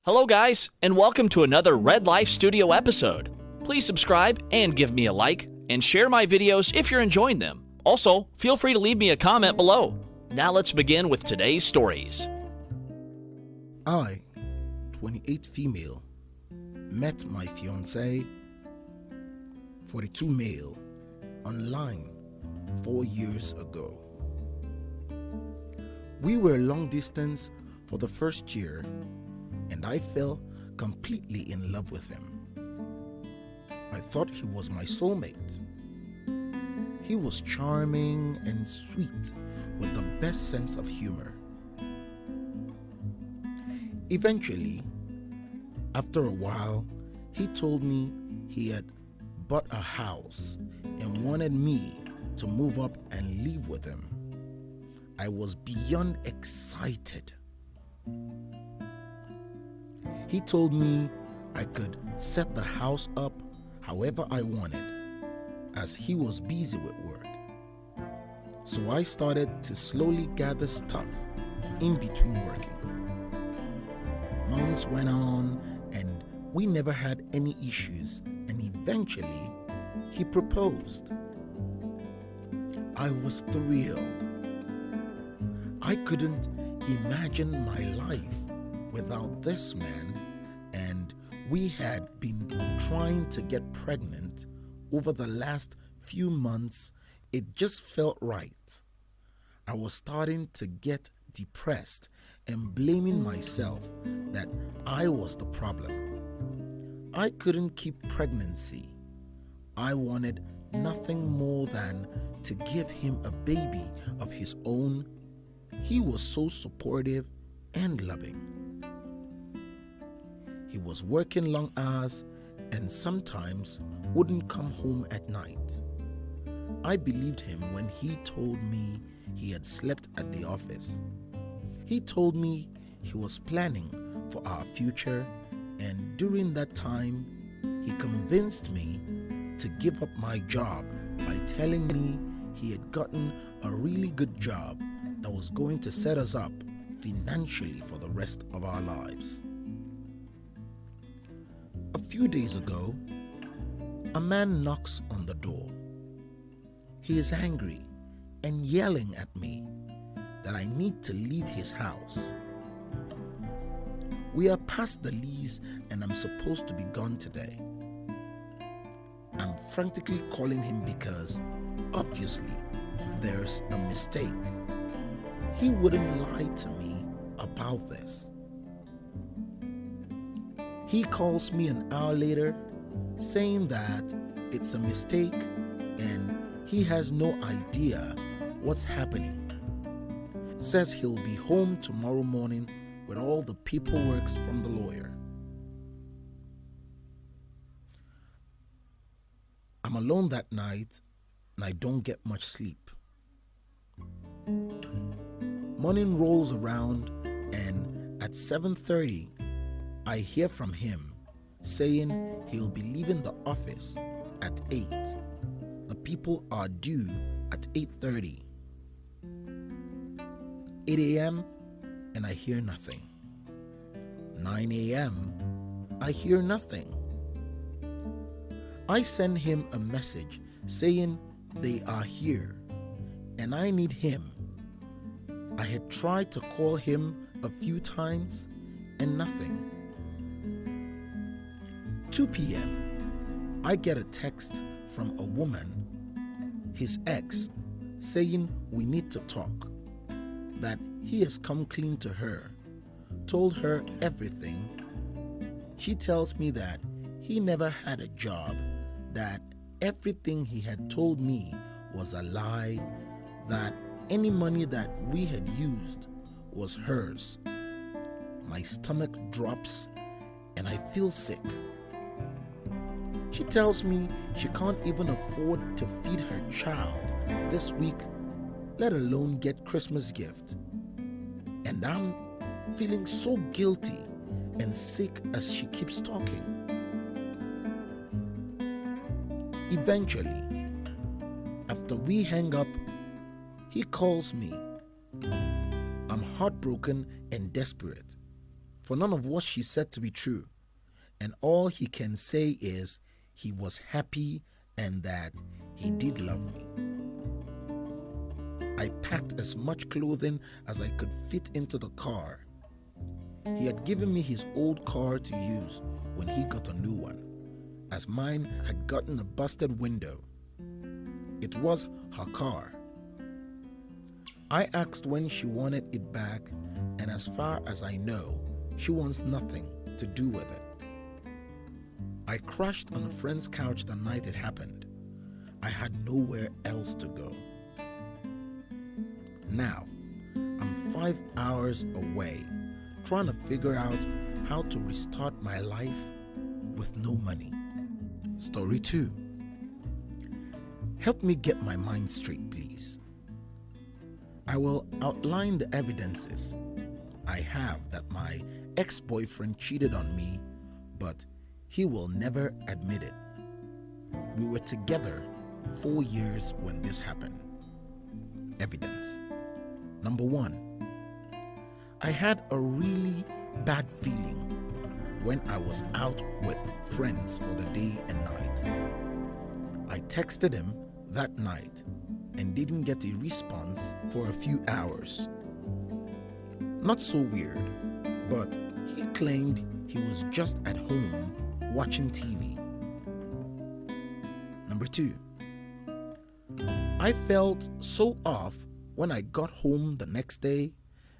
Hello guys, and welcome to another Red Life Studio episode. Please subscribe and give me a like, and share my videos if you're enjoying them. Also, feel free to leave me a comment below. Now let's begin with today's stories. I, 28 female, met my fiancé, 42 male, online 4 years ago. We were long distance for the first year, and I fell completely in love with him. I thought he was my soulmate. He was charming and sweet with the best sense of humor. Eventually, after a while, he told me he had bought a house and wanted me to move up and live with him. I was beyond excited. He told me I could set the house up however I wanted, as he was busy with work. So I started to slowly gather stuff in between working. Months went on and we never had any issues, and eventually he proposed. I was thrilled. I couldn't imagine my life without this man, and we had been trying to get pregnant over the last few months. It just felt right. I was starting to get depressed and blaming myself that I was the problem. I couldn't keep pregnancy. I wanted nothing more than to give him a baby of his own. He was so supportive and loving. He was working long hours and sometimes wouldn't come home at night. I believed him when he told me he had slept at the office. He told me he was planning for our future, and during that time, he convinced me to give up my job by telling me he had gotten a really good job that was going to set us up financially for the rest of our lives. A few days ago, a man knocks on the door. He is angry and yelling at me that I need to leave his house. We are past the lease and I'm supposed to be gone today. I'm frantically calling him because, obviously, there's a mistake. He wouldn't lie to me about this. He calls me an hour later saying that it's a mistake and he has no idea what's happening. Says he'll be home tomorrow morning with all the paperwork from the lawyer. I'm alone that night and I don't get much sleep. Morning rolls around and at 7:30, I hear from him saying he'll be leaving the office at 8. The people are due at 8:30. 8 a.m. and I hear nothing. 9 a.m. I hear nothing. I send him a message saying they are here and I need him. I had tried to call him a few times and nothing. 2 p.m. I get a text from a woman, his ex, saying we need to talk, that he has come clean to her, told her everything. She tells me that he never had a job, that everything he had told me was a lie, that any money that we had used was hers. My stomach drops and I feel sick. She tells me she can't even afford to feed her child this week, let alone get Christmas gift. And I'm feeling so guilty and sick as she keeps talking. Eventually, after we hang up, he calls me. I'm heartbroken and desperate. for none of what she said to be true, and all he can say is he was happy and that he did love me. I packed as much clothing as I could fit into the car. He had given me his old car to use when he got a new one, as mine had gotten a busted window. It was her car. I asked when she wanted it back, and as far as I know, she wants nothing to do with it. I crashed on a friend's couch the night it happened. I had nowhere else to go. Now, I'm 5 hours away, trying to figure out how to restart my life with no money. Story 2. Help me get my mind straight, please. I will outline the evidences I have that my ex-boyfriend cheated on me, but he will never admit it. We were together 4 years when this happened. Evidence. Number 1. I had a really bad feeling when I was out with friends for the day and night. I texted him that night and didn't get a response for a few hours. Not so weird, but he claimed he was just at home watching TV. Number 2. I felt so off when I got home the next day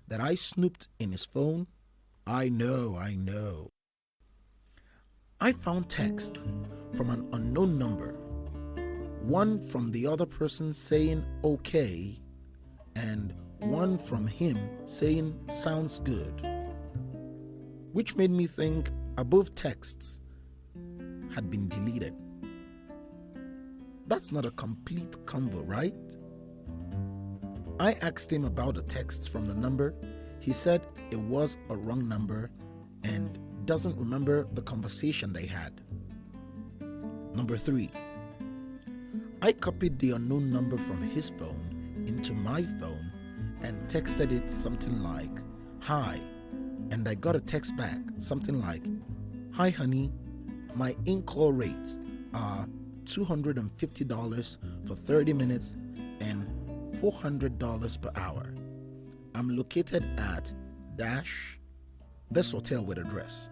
that I snooped in his phone. I know. I found texts from an unknown number, one from the other person saying okay, and one from him saying sounds good, which made me think above texts had been deleted. That's not a complete convo, right? I asked him about the texts from the number. He said it was a wrong number and doesn't remember the conversation they had. Number 3. I copied the unknown number from his phone into my phone and texted it something like, "Hi," and I got a text back, something like, "Hi honey, my in-call rates are $250 for 30 minutes and $400 per hour. I'm located at dash this hotel with address.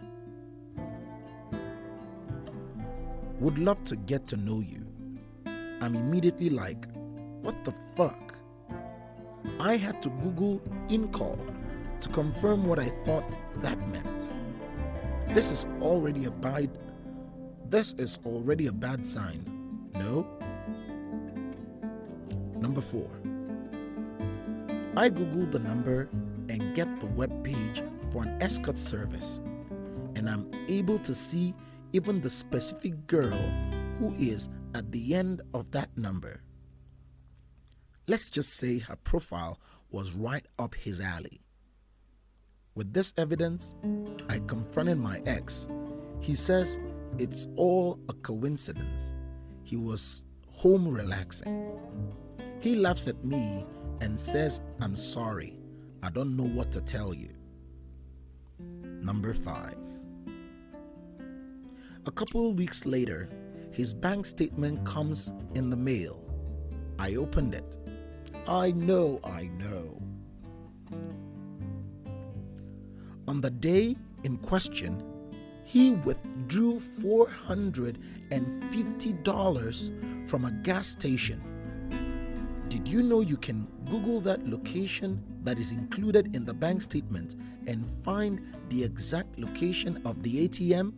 Would love to get to know you." I'm immediately like, what the fuck? I had to Google in-call to confirm what I thought that meant. This is already a bad sign, no? Number 4. I Googled the number and get the web page for an escort service, and I'm able to see even the specific girl who is at the end of that number. Let's just say her profile was right up his alley. With this evidence, I confronted my ex. He says it's all a coincidence. He was home relaxing. He laughs at me and says, "I'm sorry. I don't know what to tell you." Number 5. A couple weeks later, his bank statement comes in the mail. I opened it. I know. On the day in question, he withdrew $450 from a gas station. Did you know you can Google that location that is included in the bank statement and find the exact location of the ATM?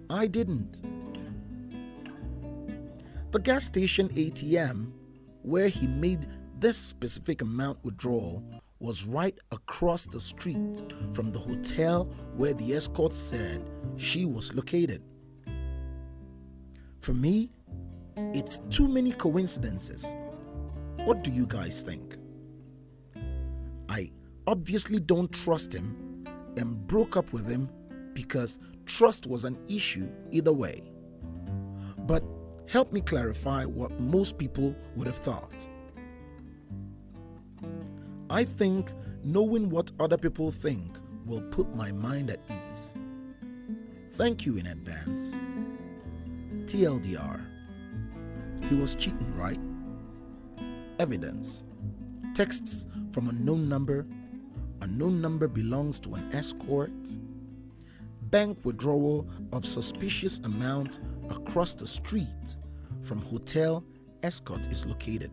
I didn't. The gas station ATM where he made this specific amount withdrawal was right across the street from the hotel where the escort said she was located. For me, it's too many coincidences. What do you guys think? I obviously don't trust him and broke up with him because trust was an issue either way. But help me clarify what most people would have thought. I think knowing what other people think will put my mind at ease. Thank you in advance. TLDR. He was cheating, right? Evidence. Texts from unknown number. Unknown number belongs to an escort. Bank withdrawal of suspicious amount across the street from hotel escort is located.